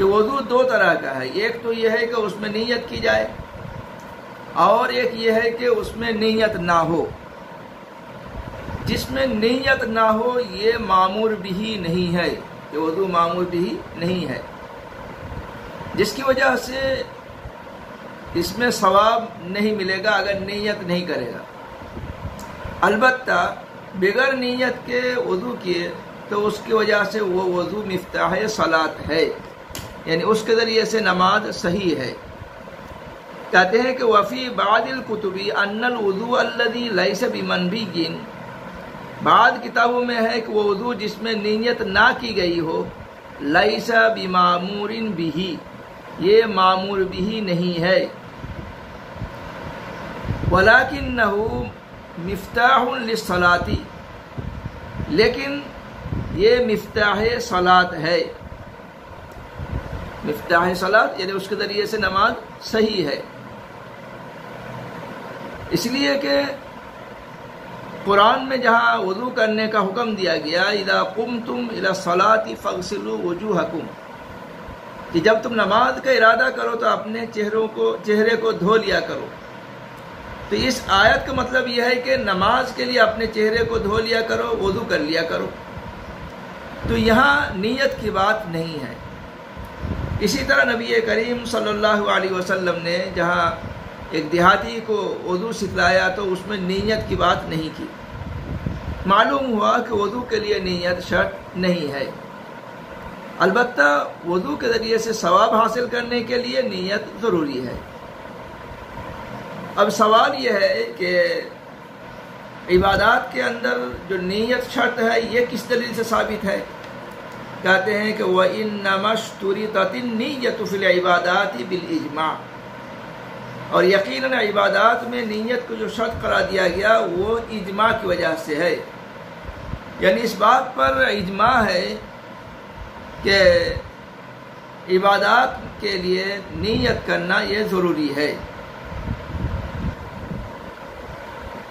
کہ وضو دو طرح کا ہے، ایک تو یہ ہے کہ اس میں نیت کی جائے، اور ایک یہ ہے کہ اس میں نیت نہ ہو۔ جس میں نیت نہ ہو یہ معمور بھی نہیں ہے، یہ وضو معمور بھی نہیں ہے، جس کی وجہ سے اس میں ثواب نہیں ملے گا اگر نیت نہیں کرے گا۔ البتہ بغیر نیت کے وضو کیے تو اس کی وجہ سے وہ وضو مفتاح صلاۃ ہے، یعنی اس کے ذریعے سے نماز صحیح ہے۔ کہتے ہیں کہ وفی بعض الکتب ان الوضوء الذی لیس بمنبی، بعض کتابوں میں ہے کہ وہ وضو جس میں نیت نہ کی گئی ہو، لیس بمامور بہ، یہ معمور بھی نہیں ہے، ولکنہ مفتاح للصلاۃ، لیکن یہ مفتاح صلاۃ ہے، مفتاح صلاۃ یعنی اس کے ذریعے سے نماز صحیح ہے۔ اس لیے کہ قرآن میں جہاں وضو کرنے کا حکم دیا گیا، اذا قمتم الی الصلاۃ فاغسلوا وجوہکم، کہ جب تم نماز کا ارادہ کرو تو اپنے چہرے کو دھو لیا کرو، تو اس آیت کا مطلب یہ ہے کہ نماز کے لیے اپنے چہرے کو دھو لیا کرو، وضو کر لیا کرو، تو یہاں نیت کی بات نہیں ہے۔ اسی طرح نبی کریم صلی اللہ علیہ وسلم نے جہاں ایک دیہاتی کو وضو سکھلایا تو اس میں نیت کی بات نہیں کی، معلوم ہوا کہ وضو کے لیے نیت شرط نہیں ہے، البتہ وضو کے ذریعے سے ثواب حاصل کرنے کے لیے نیت ضروری ہے۔ اب سوال یہ ہے کہ عبادات کے اندر جو نیت شرط ہے یہ کس دلیل سے ثابت ہے؟ کہتے ہیں کہ وَإِنَّمَا اشْتُرِطَتِ النِّيَّةُ فِي الْعِبَادَاتِ بِالْإِجْمَاعِ، اور یقیناً عبادات میں نیت کو جو شرط قرار دیا گیا وہ اجماع کی وجہ سے ہے، یعنی اس بات پر اجماع ہے کہ عبادات کے لیے نیت کرنا یہ ضروری ہے۔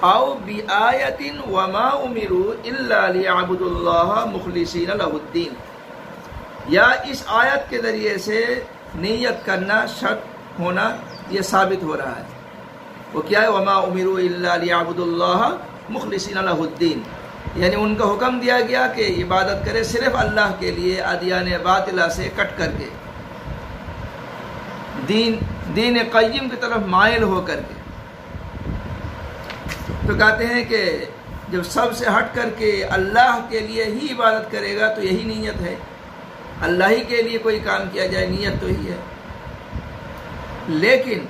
او بآیۃ وما امروا الا لیعبدوا اللہ مخلصین لہ الدین، یا اس آیت کے ذریعے سے نیت کرنا شرط ہونا یہ ثابت ہو رہا ہے۔ وہ کیا ہے؟ وما امروا الا لیعبدوا اللہ مخلصین لہ الدین، یعنی ان کا حکم دیا گیا کہ عبادت کرے صرف اللہ کے لیے، ادیان باطلہ سے کٹ کر کے، دین قیم کی طرف مائل ہو کر کے۔ تو کہتے ہیں کہ جب سب سے ہٹ کر کے اللہ کے لیے ہی عبادت کرے گا تو یہی نیت ہے، اللہ ہی کے لیے کوئی کام کیا جائے نیت تو ہی ہے۔ لیکن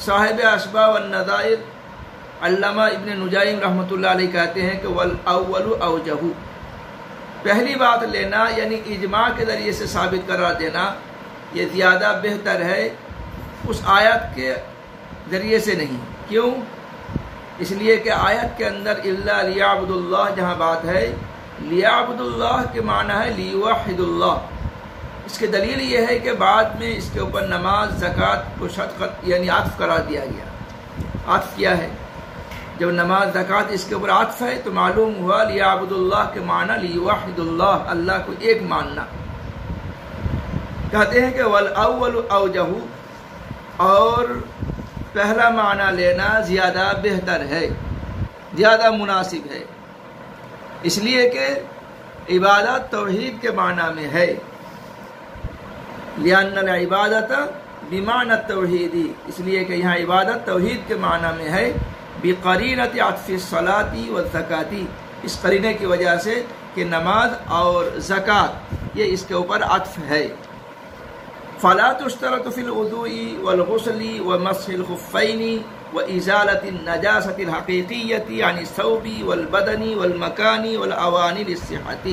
صاحب اشباح والنظائر علامہ ابن نجائم رحمۃ اللہ علیہ کہتے ہیں کہ والاول اوجہ، پہلی بات لینا یعنی اجماع کے ذریعے سے ثابت قرار دینا یہ زیادہ بہتر ہے اس آیت کے ذریعے سے نہیں۔ کیوں؟ اس لیے کہ آیت کے اندر الا لیعبد اللہ جہاں بات ہے، لیعبد اللہ کے معنی ہے لیوحد اللہ، اس کی دلیل یہ ہے کہ بعد میں اس کے اوپر نماز زکوٰۃ کو شرط یعنی عطف قرار دیا گیا۔ عطف کیا ہے؟ جب نماز زکوٰۃ اس کے اوپر عطف ہے تو معلوم ہوا لیعبد اللہ کے معنی لیوحد اللہ، اللہ کو ایک ماننا۔ کہتے ہیں کہ والاول اوجہ، اور پہلا معنی لینا زیادہ بہتر ہے، زیادہ مناسب ہے، اس لیے کہ عبادت توحید کے معنی میں ہے، لأن العبادت بمعنى التوحید، اس لیے کہ یہاں عبادت توحید کے معنی میں ہے، بقرینۃ عطف الصلاۃ والزکاۃ، اس قرینے کی وجہ سے کہ نماز اور زکوٰۃ یہ اس کے اوپر عطف ہے۔ فلا تشترط في الوضوء والغسل ومسح الخفين وإزالة النجاسة الحقيقية عن الثوب والبدن والمكان والأواني للصحة،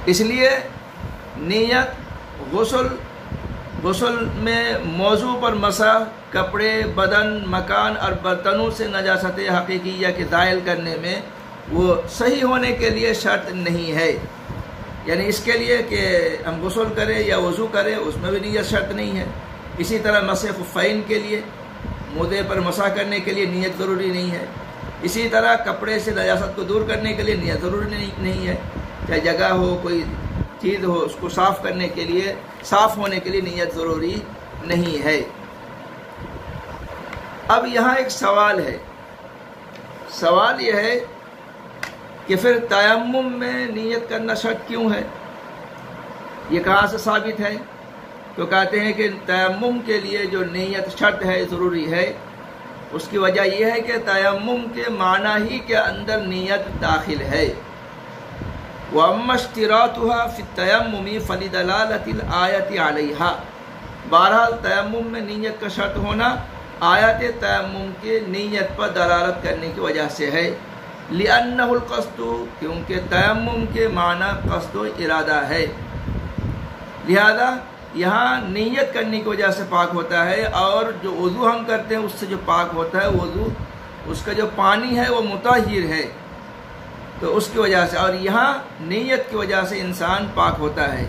اس لیے نیت غسل میں موضوع پر مسح، کپڑے، بدن، مکان اور برتنوں سے نجاست حقیقیہ کے زائل کرنے میں وہ صحیح ہونے کے لیے شرط نہیں ہے، یعنی اس کے لیے کہ ہم غسل کریں یا وضو کریں اس میں بھی نیت شرط نہیں ہے۔ اسی طرح مسح خفین کے لیے مودے پر مسح کرنے کے لیے نیت ضروری نہیں ہے۔ اسی طرح کپڑے سے نجاست کو دور کرنے کے لیے نیت ضروری نہیں ہے، چاہے جگہ ہو، کوئی چیز ہو اس کو صاف کرنے کے لیے، صاف ہونے کے لیے نیت ضروری نہیں ہے۔ اب یہاں ایک سوال ہے، سوال یہ ہے کہ پھر تیمم میں نیت کرنا شرط کیوں ہے؟ یہ کہاں سے ثابت ہے؟ تو کہتے ہیں کہ تیمم کے لیے جو نیت شرط ہے، ضروری ہے، اس کی وجہ یہ ہے کہ تیمم کے معنی ہی کے اندر نیت داخل ہے۔ وَأَمَّا اشْتِرَاطُهَا فِي التَّيَمُّمِ فَلِدَلَالَةِ الْآيَةِ عَلَيْهَا، بہرحال تیمم میں نیت کا شرط ہونا آیات تیمم کے نیت پر دلالت کرنے کی وجہ سے ہے۔ لِأَنَّهُ الْقَصْدُ، کیونکہ تیمم کے معنی قصد و ارادہ ہے، لہذا یہاں نیت کرنے کی وجہ سے پاک ہوتا ہے، اور جو وضو ہم کرتے ہیں اس سے جو پاک ہوتا ہے وضو، اس کا جو پانی ہے وہ مطہر ہے، تو اس کی وجہ سے، اور یہاں نیت کی وجہ سے انسان پاک ہوتا ہے۔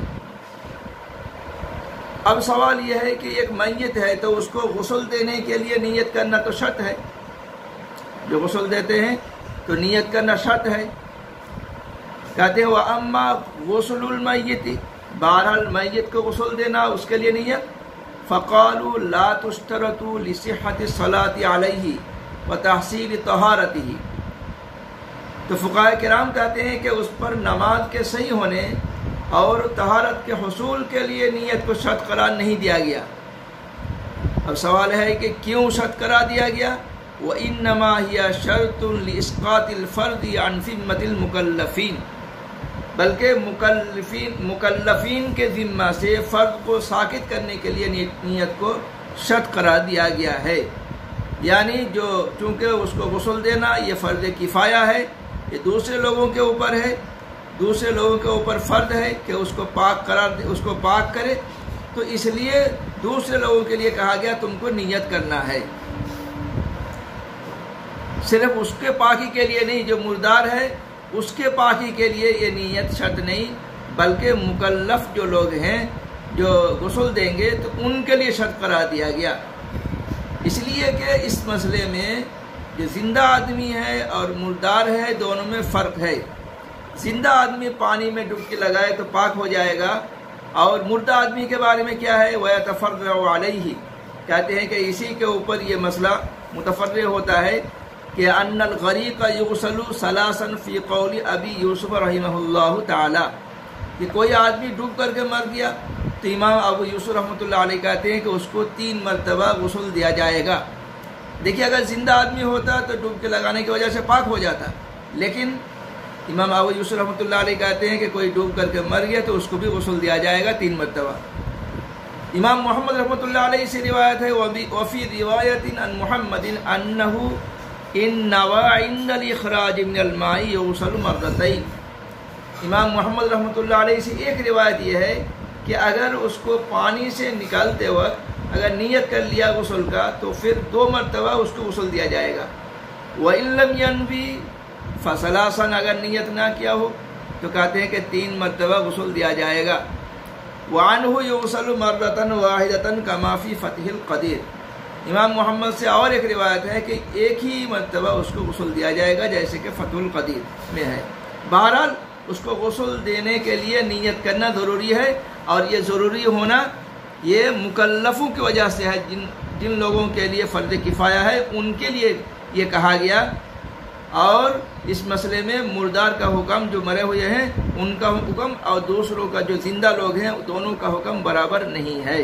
اب سوال یہ ہے کہ ایک میت ہے تو اس کو غسل دینے کے لیے نیت کرنا تو شرط ہے، جو غسل دیتے ہیں تو نیت کرنا شرط ہے۔ کہتے ہیں وَأَمَّا غُسْلُ الْمَيِّتِ، بہرحال میت کو غسل دینا اس کے لیے نیت، فَقَالُوا لَا تُشْتَرَطُ لِصِحَّةِ الصَّلَاةِ عَلَيْهِ وَتَحْصِيلِ طَهَارَتِهِ، تو فقہاء کرام کہتے ہیں کہ اس پر نماز کے صحیح ہونے اور طہارت کے حصول کے لیے نیت کو شرط قرار نہیں دیا گیا۔ اب سوال ہے کہ کیوں شرط قرار دیا گیا؟ وَإِنَّمَا هِيَ شَرْطٌ لِإِسْقَاطِ الْفَرْضِ عَنْ ذِمَّةِ الْمُكَلَّفِينَ، بلکہ مکلفین کے ذمہ سے فرض کو ساقط کرنے کے لیے نیت کو شرط قرار دیا گیا ہے۔ یعنی جو چونکہ اس کو غسل دینا یہ فرض کفایہ ہے، یہ دوسرے لوگوں کے اوپر ہے، دوسرے لوگوں کے اوپر فرض ہے کہ اس کو پاک کرے، تو اس لیے دوسرے لوگوں کے لیے کہا گیا تم کو نیت کرنا ہے۔ صرف اس کے پاکی کے لیے نہیں، جو مردار ہے اس کے پاکی کے لیے یہ نیت شرط نہیں، بلکہ مکلف جو لوگ ہیں جو غسل دیں گے تو ان کے لیے شرط قرار دیا گیا، اس لیے کہ اس مسئلے میں جو زندہ آدمی ہے اور مردار ہے دونوں میں فرق ہے۔ زندہ آدمی پانی میں ڈبکی لگائے تو پاک ہو جائے گا، اور مردہ آدمی کے بارے میں کیا ہے، وَيَتَفَرَّعُ عَلَيْهِ، کہتے ہیں کہ اسی کے اوپر یہ مسئلہ متفرع ہوتا ہے کہ ان الغریق یغسل ثلاثا فی قول ابی یوسف رحمہ اللہ تعالی، کہ کوئی آدمی ڈوب کر کے مر گیا تو امام ابو یوسف رحمۃ اللہ علیہ کہتے ہیں کہ اس کو 3 مرتبہ غسل دیا جائے گا۔ دیکھیے اگر زندہ آدمی ہوتا تو ڈوب کے لگانے کی وجہ سے پاک ہو جاتا، لیکن امام ابو یوسف رحمۃ اللہ علیہ کہتے ہیں کہ کوئی ڈوب کر کے مر گیا تو اس کو بھی غسل دیا جائے گا 3 مرتبہ۔ امام محمد رحمۃ اللہ علیہ سے روایت ہے وفی روایت عن محمد انہ ان نوى عند الاخراج من الماء يغسل مرتين، امام محمد رحمۃ اللہ علیہ سے ایک روایت یہ ہے کہ اگر اس کو پانی سے نکالتے وقت اگر نیت کر لیا غسل کا تو پھر 2 مرتبہ اس کو غسل دیا جائے گا۔ وَإِن لَمْ يَنْوِ فَثَلَاثًا، اگر نیت نہ کیا ہو تو کہتے ہیں کہ 3 مرتبہ غسل دیا جائے گا۔ وَعَنْهُ يُغْسَلُ مَرَّةً وَاحِدَةً كَمَا فِي فَتْحِ الْقَدِيرِ، امام محمد سے اور ایک روایت ہے کہ ایک ہی مرتبہ اس کو غسل دیا جائے گا جیسے کہ فتح القدیر میں ہے۔ بہرحال اس کو غسل دینے کے لیے نیت کرنا ضروری ہے، اور یہ ضروری ہونا یہ مکلفوں کی وجہ سے ہے، جن لوگوں کے لیے فرض کفایہ ہے ان کے لیے یہ کہا گیا، اور اس مسئلے میں مردار کا حکم جو مرے ہوئے ہیں ان کا حکم اور دوسروں کا جو زندہ لوگ ہیں دونوں کا حکم برابر نہیں ہے۔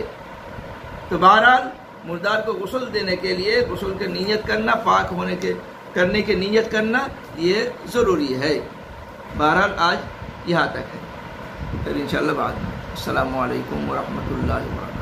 تو بہرحال مردار کو غسل دینے کے لیے غسل کی نیت کرنا، پاک ہونے کے کرنے کی نیت کرنا یہ ضروری ہے۔ بہرحال آج یہاں تک ہے، پھر انشاءاللہ بعد میں۔ السلام علیکم ورحمۃ اللہ وبرکاتہ۔